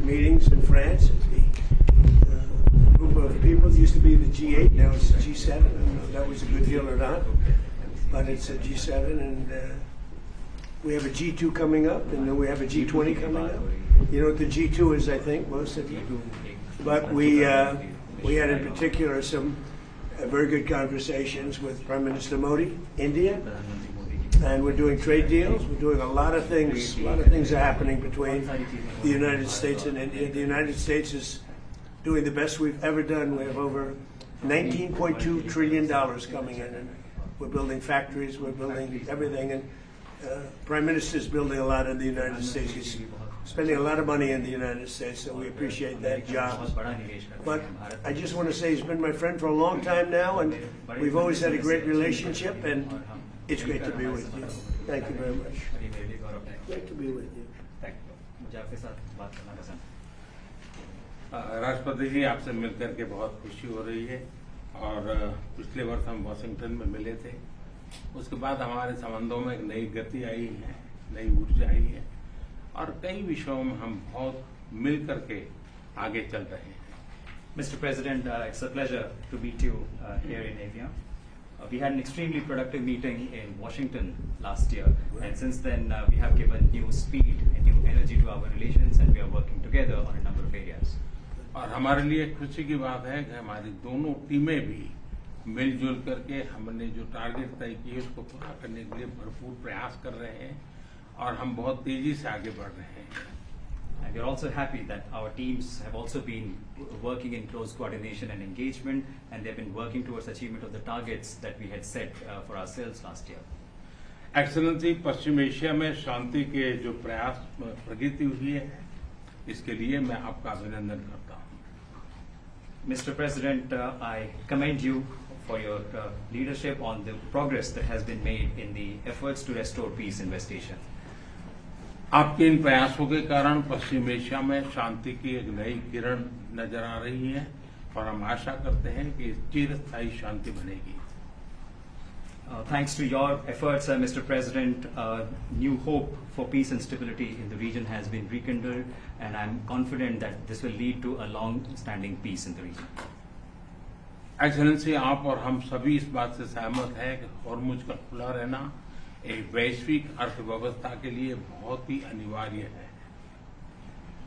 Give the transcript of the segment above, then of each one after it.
meetings in France. The group of people used to be the G8, now it's the G7. I don't know if that was a good deal or not, but it's a G7, and we have a G2 coming up, and then we have a G20 coming up. You know what the G2 is, I think, most of you. But we had in particular some very good conversations with Prime Minister Modi, India, and we're doing trade deals. We're doing a lot of things. A lot of things are happening between the United States and India. The United States is doing the best we've ever done. We have over $19.2 trillion coming in, and we're building factories. We're building everything, and Prime Minister is building a lot in the United States. He's spending a lot of money in the United States, so we appreciate that job. But I just want to say he's been my friend for a long time now, and we've always had a great relationship, and it's great to be with you. Thank you very much. Great to be with you. राष्ट्रपति जी, आपसे मिलकर के बहुत खुशी हो रही है और पिछले वर्ष हम वाशिंगटन में मिले थे। उसके बाद हमारे संबंधों में एक नई गति आई है, नई ऊर्जा आई है और कई विषयों में हम बहुत मिल करके आगे चल रहे हैं। Mr. President, it's a pleasure to meet you here in Evian. We had an extremely productive meeting in Washington last year, and since then we have given new speed and new energy to our relations, and we are working together on a number of areas. और हमारे लिए खुशी की बात है कि हमारी दोनों टीमें भी मिलजुल करके हमने जो टारगेट तय किए उसको पूरा करने के लिए भरपूर प्रयास कर रहे हैं और हम बहुत तेजी से आगे बढ़ रहे हैं। And we are also happy that our teams have also been working in close coordination and engagement, and they've been working towards achievement of the targets that we had set for ourselves last year. Excellency, Paschim Asia में शांति के जो प्रयास प्रगति हुई है, इसके लिए मैं आपका अभिनंदन करता हूं। Mr. President, I commend you for your leadership on the progress that has been made in the efforts to restore peace in West Asia. आपके इन प्रयासों के कारण पश्चिम एशिया में शांति की एक नई किरण नजर आ रही है और हम आशा करते हैं कि चिरस्थायी शांति बनेगी। Thanks to your efforts, Mr. President, new hope for peace and stability in the region has been rekindled, and I'm confident that this will lead to a long-standing peace in the region. Excellency, आप और हम सभी इस बात से सहमत हैं कि हॉर्मुज का खुला रहना एक वैश्विक अर्थव्यवस्था के लिए बहुत ही अनिवार्य है।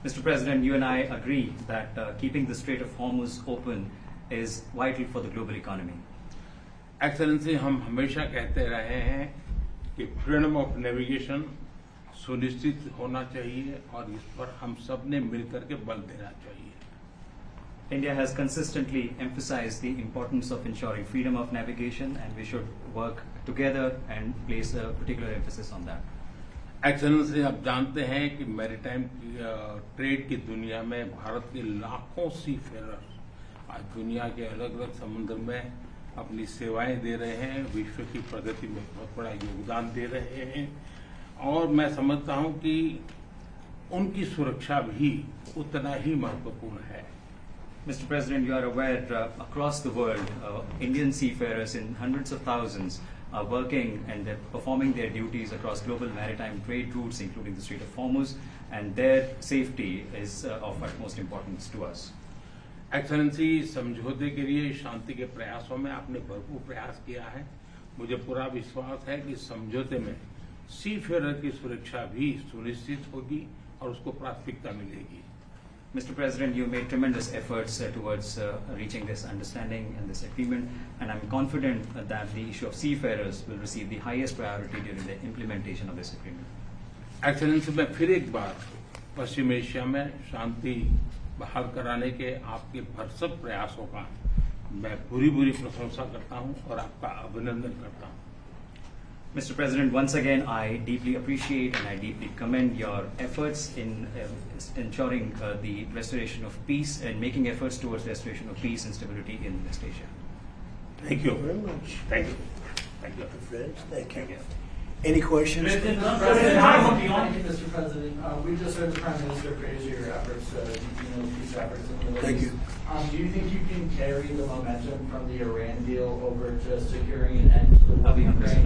Mr. President, you and I agree that keeping the Strait of Hormuz open is vital for the global economy. Excellency, हम हमेशा कहते रहे हैं कि फ्रीडम ऑफ नेविगेशन सुनिश्चित होना चाहिए और इस पर हम सब ने मिलकर के बल देना चाहिए। India has consistently emphasized the importance of ensuring freedom of navigation, and we should work together and place a particular emphasis on that. Excellency, आप जानते हैं कि मैरीटाइम ट्रेड की दुनिया में भारत के लाखों सी फेरर आज दुनिया के अलग अलग समुद्र में अपनी सेवाएं दे रहे हैं, विश्व की प्रगति में बहुत बड़ा योगदान दे रहे हैं और मैं समझता हूं कि उनकी सुरक्षा भी उतना ही महत्वपूर्ण है। Mr. President, you are aware across the world, Indian seafarers in hundreds of thousands are working and they're performing their duties across global maritime trade routes, including the Strait of Hormuz, and their safety is of utmost importance to us. Excellency, समझौते के लिए शांति के प्रयासों में आपने भरपूर प्रयास किया है। मुझे पूरा विश्वास है कि समझौते में सीफेरर की सुरक्षा भी सुनिश्चित होगी और उसको प्राथमिकता मिलेगी। Mr. President, you made tremendous efforts towards reaching this understanding and this agreement, and I'm confident that the issue of seafarers will receive the highest priority during the implementation of this agreement. Excellency, मैं फिर एक बार पश्चिम Asia में शांति बहाल कराने के आपके भरसक प्रयासों का मैं पूरी प्रशंसा करता हूं और आपका अभिनंदन करता हूं। Mr. President, once again, I deeply appreciate and I deeply commend your efforts in ensuring the restoration of peace and making efforts towards restoration of peace and stability in West Asia. Thank you very much. Thank you. Thank you. Friends, thank you. Any questions? Mr. President, we just heard the Prime Minister praise your efforts, peace efforts in the Middle Thank East. you. Do you think you can carry the momentum from the Iran deal over to securing an end to the war in Ukraine?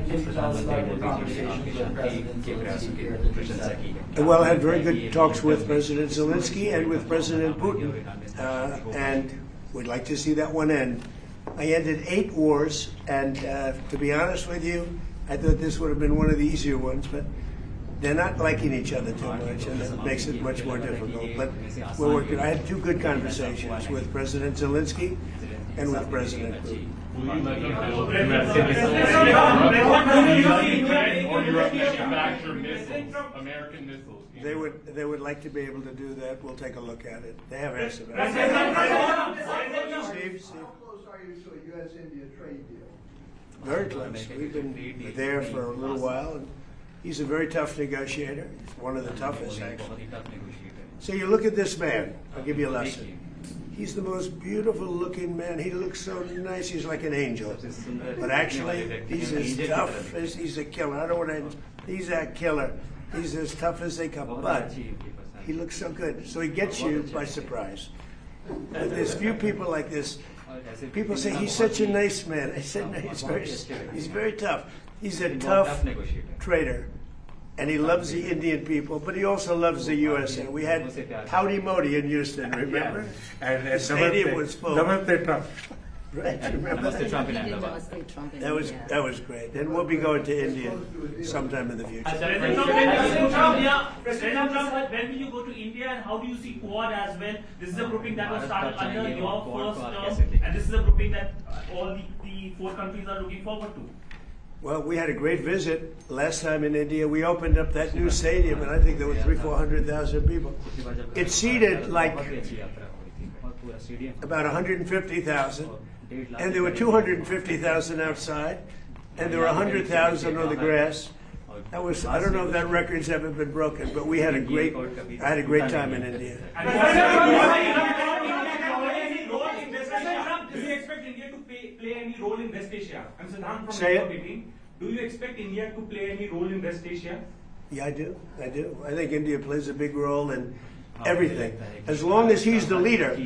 Can you tell us about your conversations with President Zelensky here at the G7? Well, I had very good talks with President Zelensky and with President Putin, and we'd like to see that one end. I ended 8 wars, and to be honest with you, I thought this would have been one of the easier ones, but they're not liking each other too much, and that makes it much more difficult. But we're working. I had 2 good conversations with President Zelensky and with President Putin. Will you let them build domestic missiles or European manufacture missiles, American missiles? They would like to be able to do that. We'll take a look at it. They have asked about it. Steve. How close are you to a U.S.-India trade deal? Very close. We've been there for a little while, and he's a very tough negotiator. He's one of the toughest, actually. So you look at this man. I'll give you a lesson. He's the most beautiful-looking man. He looks so nice. He's like an angel. But actually, he's as tough as he's a killer. I don't want to. He's a killer. He's as tough as they come. But he looks so good. So he gets you by surprise. But there's few people like this. People say he's such a nice man. I said no, he's very tough. He's a tough trader, and he loves the Indian people, but he also loves the USA. We had Howdy Modi in Houston, remember? And the stadium was full. Right, remember that? That was great. And we'll be going to India sometime in the future. President Trump, when will you go to India, and how do you see Quad as well? This is a grouping that was started under your first term, and this is a grouping that all the 4 countries are looking forward to. Well, we had a great visit last time in India. We opened up that new stadium, and I think there were 300,000-400,000 people. It seated like about 150,000, and there were 250,000 outside, and there were 100,000 on the grass. That was, I don't know if that record's ever been broken, but I had a great time in India. Do you expect India to play any role in West Asia? I'm Siddhant from Say it. Meeting. Do you expect India to play any role in West Asia? Yeah, I do. I think India plays a big role in everything. As long as he's the leader,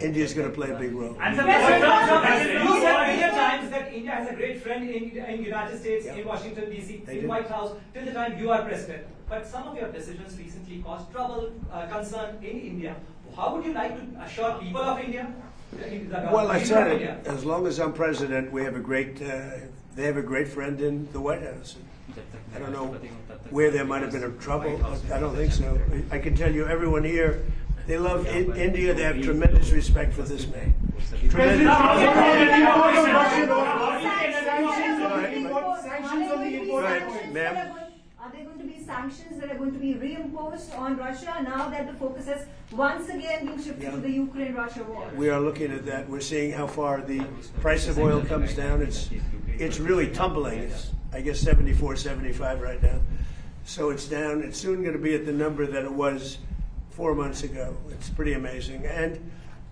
India's going to play a big role. And you said many times that India has a great friend in United States, in Washington D.C., in White House, till the time you are president. But some of your decisions recently caused trouble, concern in India. How would you like to assure people of India? Well, I said it. As long as I'm president, we have a great. They have a great friend in the White House. I don't know where there might have been a trouble. But I don't think so. I can tell you, everyone here, they love India. They have tremendous respect for this man. Tremendous. Ma'am. Are there going to be sanctions that are going to be reimposed on Russia now that the focus has once again been shifted to the Ukraine-Russia war? We are looking at that. We're seeing how far the price of oil comes down. It's really tumbling. It's, I guess, 74, 75 right now. So it's down. It's soon going to be at the number that it was 4 months ago. It's pretty amazing. And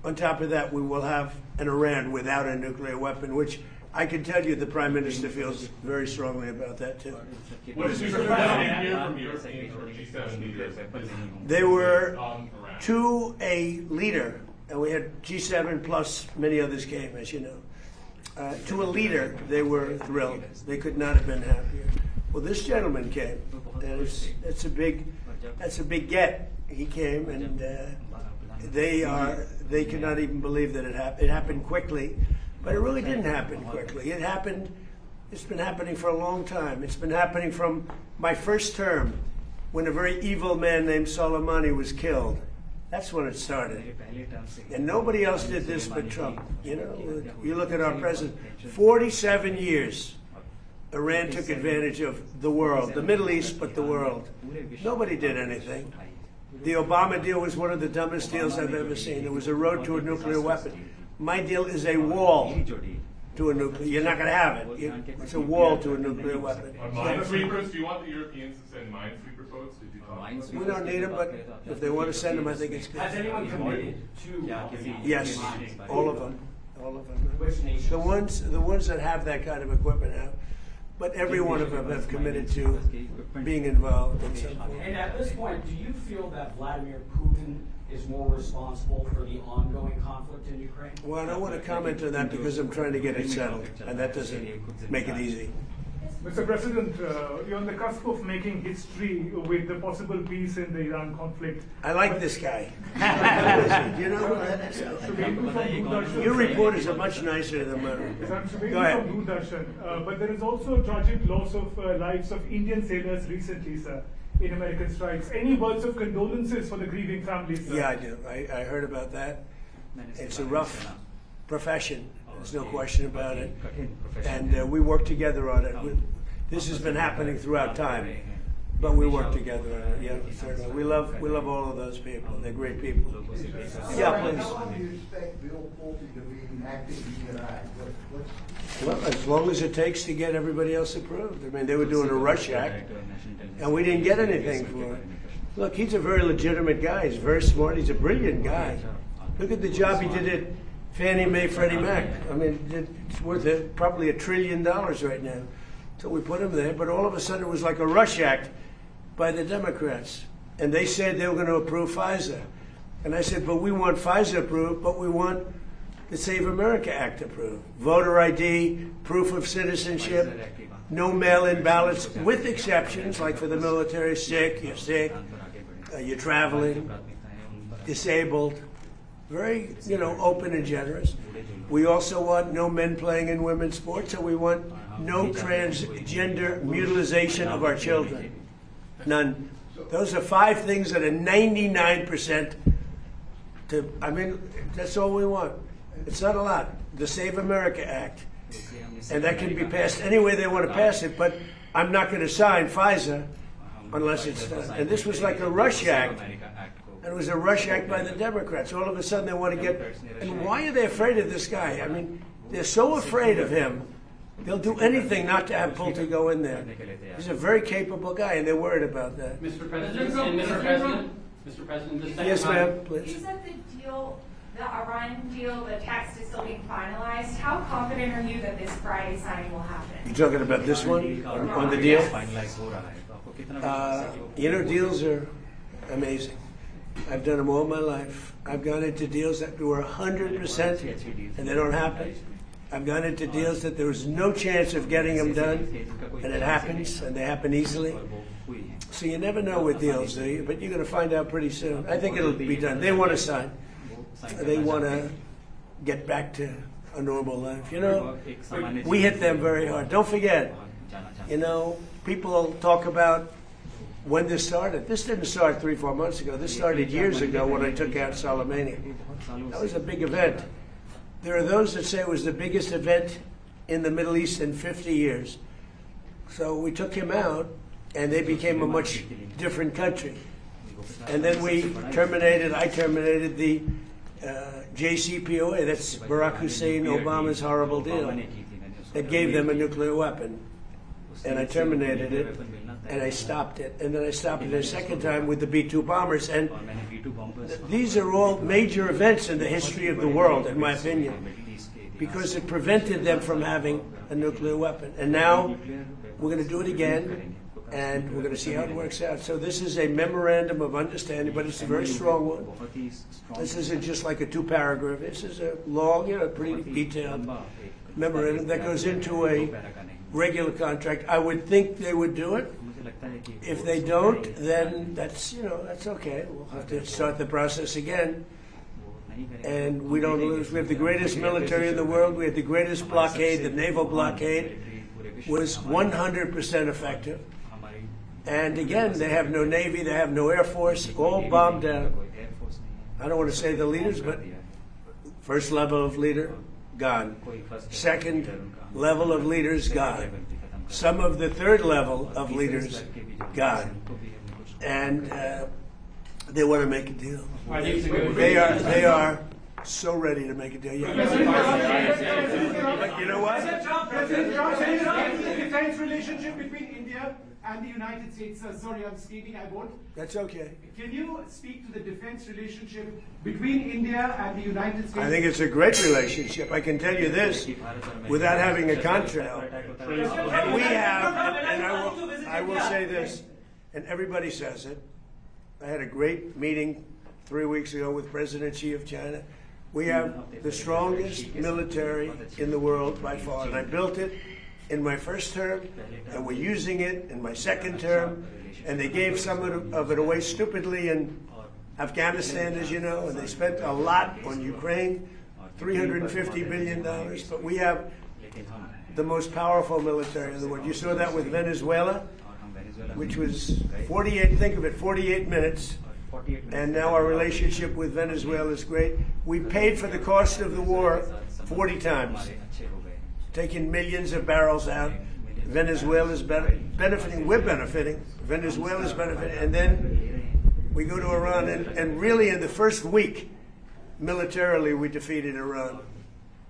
on top of that, we will have an Iran without a nuclear weapon, which I can tell you the Prime Minister feels very strongly about that, too. What did you hear from European or G7 leaders? They were Iran? to a leader, and we had G7 plus many others came, as you know. To a leader, they were thrilled. They could not have been happier. Well, this gentleman came, and that's a big get. He came, and they could not even believe that it happened. It happened quickly, but it really didn't happen quickly. It's been happening for a long time. It's been happening from my first term, when a very evil man named Soleimani was killed. That's when it started. And nobody else did this but Trump. You know, you look at our president, 47 years, Iran took advantage of the world, the Middle East, but the world. Nobody did anything. The Obama deal was one of the dumbest deals I've ever seen. It was a road to a nuclear weapon. My deal is a wall to a nuclear. You're not going to have it. It's a wall to a nuclear weapon. Minesweepers? Do you want the Europeans to send minesweeper boats? Did you talk? We don't need them, but if they want to send them, I think it's good. Has anyone committed to Yes, all of them. All of them. which nations? The ones that have that kind of equipment have. but every one of them have committed to being involved in some form. And at this point, do you feel that Vladimir Putin is more responsible for the ongoing conflict in Ukraine? Well, I don't want to comment on that because I'm trying to get it settled, and that doesn't make it easy. Mr. President, you're on the cusp of making history with the possible peace in the Iran conflict. I like this guy. You know, your reporters are much nicer than mine. Go ahead. From Doordarshan, but there is also a tragic loss of lives of Indian sailors recently, sir, in American strikes. Any words of condolences for the grieving families, sir? Yeah, I do. I heard about that. It's a rough profession. There's no question about it. And we work together on it. This has been happening throughout time, but we work together on it. Yeah, certainly. We love all of those people. They're great people. Yeah, please. How long do you expect Bill Pullman to be active in Iraq? Well, as long as it takes to get everybody else approved. I mean, they were doing a Rush Act, and we didn't get anything for it. Look, he's a very legitimate guy. He's very smart. He's a brilliant guy. Look at the job he did at Fannie Mae, Freddie Mac. I mean, it's worth probably $1 trillion right now. So we put him there, but all of a sudden it was like a Rush Act by the Democrats. And they said they were going to approve FISA. And I said, but we want FISA approved, but we want the Save America Act approved. Voter ID, proof of citizenship, no mail-in ballots, with exceptions, like for the military, you're sick, you're traveling, disabled. Very, open and generous. We also want no men playing in women's sports, and we want no transgender mutilization of our children. None. Those are 5 things that are 99% that's all we want. It's not a lot. The Save America Act. And that can be passed any way they want to pass it, but I'm not going to sign FISA unless it's done. And this was like a Rush Act. And it was a Rush Act by the Democrats. All of a sudden they want to get... And why are they afraid of this guy? I mean, they're so afraid of him, they'll do anything not to have Pulte go in there. He's a very capable guy, and they're worried about that. Mr. President, Mr. President, the second Yes, ma'am, please. You said the Iran deal, the text is still being finalized. How confident are you that this Friday signing will happen? You talking about this one, on the deal? Deals are amazing. I've done them all my life. I've gone into deals that were 100% and they don't happen. I've gone into deals that there was no chance of getting them done, and it happens, and they happen easily. So you never know with deals, do you? But you're going to find out pretty soon. I think it'll be done. They want to sign. They want to get back to a normal life. We hit them very hard. Don't forget, people talk about when this started. This didn't start 3-4 months ago. This started years ago when I took out Soleimani. That was a big event. There are those that say it was the biggest event in the Middle East in 50 years. So we took him out, and they became a much different country. And then I terminated the JCPOA, that's Barack Hussein Obama's horrible deal. It gave them a nuclear weapon. And I terminated it, and I stopped it. And then I stopped it a second time with the B-2 bombers. And these are all major events in the history of the world, in my opinion, because it prevented them from having a nuclear weapon. And now we're going to do it again, and we're going to see how it works out. So this is a memorandum of understanding, but it's a very strong one. This isn't just like a 2-paragraph. This is a long, pretty detailed memorandum that goes into a regular contract. I would think they would do it. If they don't, then that's okay. We'll have to start the process again. And we don't lose. We have the greatest military in the world. We have the greatest blockade. The naval blockade was 100% effective. And again, they have no Navy, they have no Air Force, all bombed down. I don't want to say the leaders, but first level of leader, gone. Second level of leaders, gone. Some of the third level of leaders, gone. And they want to make a deal. They are so ready to make a deal. But you know what? President Trump, the defense relationship between India and the United States, sorry, I'm speaking, I won't. That's okay. Can you speak to the defense relationship between India and the United States? I think it's a great relationship. I can tell you this, without having a contract. And we have, and I will say this, and everybody says it. I had a great meeting 3 weeks ago with President Xi of China. We have the strongest military in the world by far, and I built it in my first term, and we're using it in my second term, and they gave some of it away stupidly in Afghanistan, as you know, and they spent a lot on Ukraine, $350 billion, but we have the most powerful military in the world. You saw that with Venezuela, which was 48 minutes, and now our relationship with Venezuela is great. We paid for the cost of the war 40 times, taking millions of barrels out. Venezuela's benefiting, we're benefiting, Venezuela's benefiting, and then we go to Iran, and really in the first week, militarily, we defeated Iran.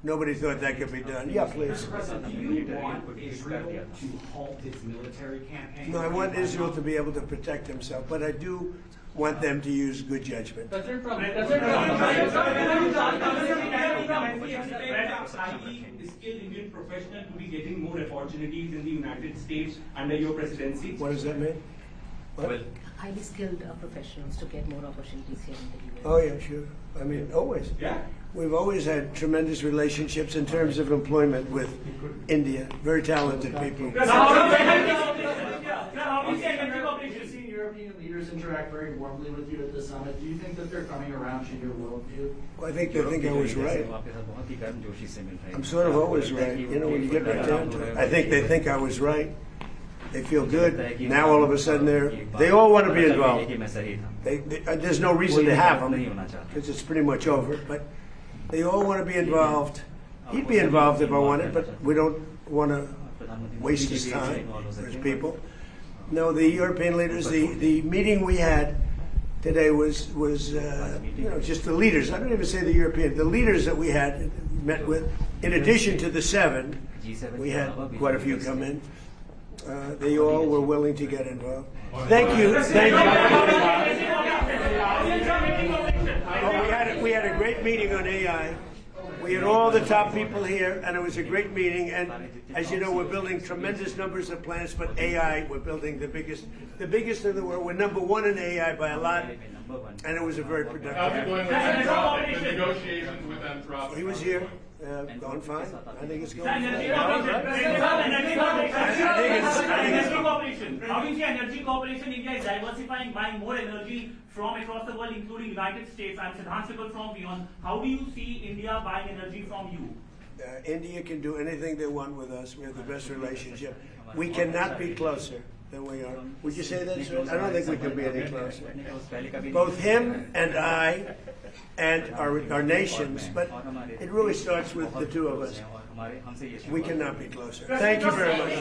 Nobody thought that could be done. Yeah, please. Mr. President, do you want Israel to halt its military campaign? No, I want Israel to be able to protect himself, but I do want them to use good judgment. President Trump, skilled Indian professional to be getting more opportunities in the United States under your presidency? What does that mean? What? Highly skilled professionals to get more opportunities here in the US. Oh, yeah, sure. I mean, always. Yeah. We've always had tremendous relationships in terms of employment with India. Very talented people. You've seen European leaders interact very warmly with you at the summit. Do you think that they're coming around to your worldview? Well, I think they think I was right. I'm sort of always right. You know, when you get right down to it. I think they think I was right. They feel good. Now all of a sudden they all want to be involved. There's no reason to have them because it's pretty much over. But they all want to be involved. He'd be involved if I wanted, but we don't want to waste his time or his people. No, the European leaders. The meeting we had today was just the leaders. I don't even say the European. The leaders that we had met with. In addition to the 7, we had quite a few come in. They all were willing to get involved. Thank you. Thank you. We had a great meeting on AI. We had all the top people here, and it was a great meeting. And as you know, we're building tremendous numbers of plants, but AI, we're building the biggest in the world. We're number 1 in AI by a lot, and it was a very productive. How's it going with Anthropic, the negotiations with Anthropic? He was here. Going fine. I think it's going fine. Energy cooperation. How do you see energy cooperation? India is diversifying, buying more energy from across the world, including United States. I'm Siddhant Sikal from Beyond. How do you see India buying energy from you? India can do anything they want with us. We have the best relationship. We cannot be closer than we are. Would you say that, sir? I don't think we can be any closer. Both him and I and our nations, but it really starts with the two of us. We cannot be closer. Thank you very much.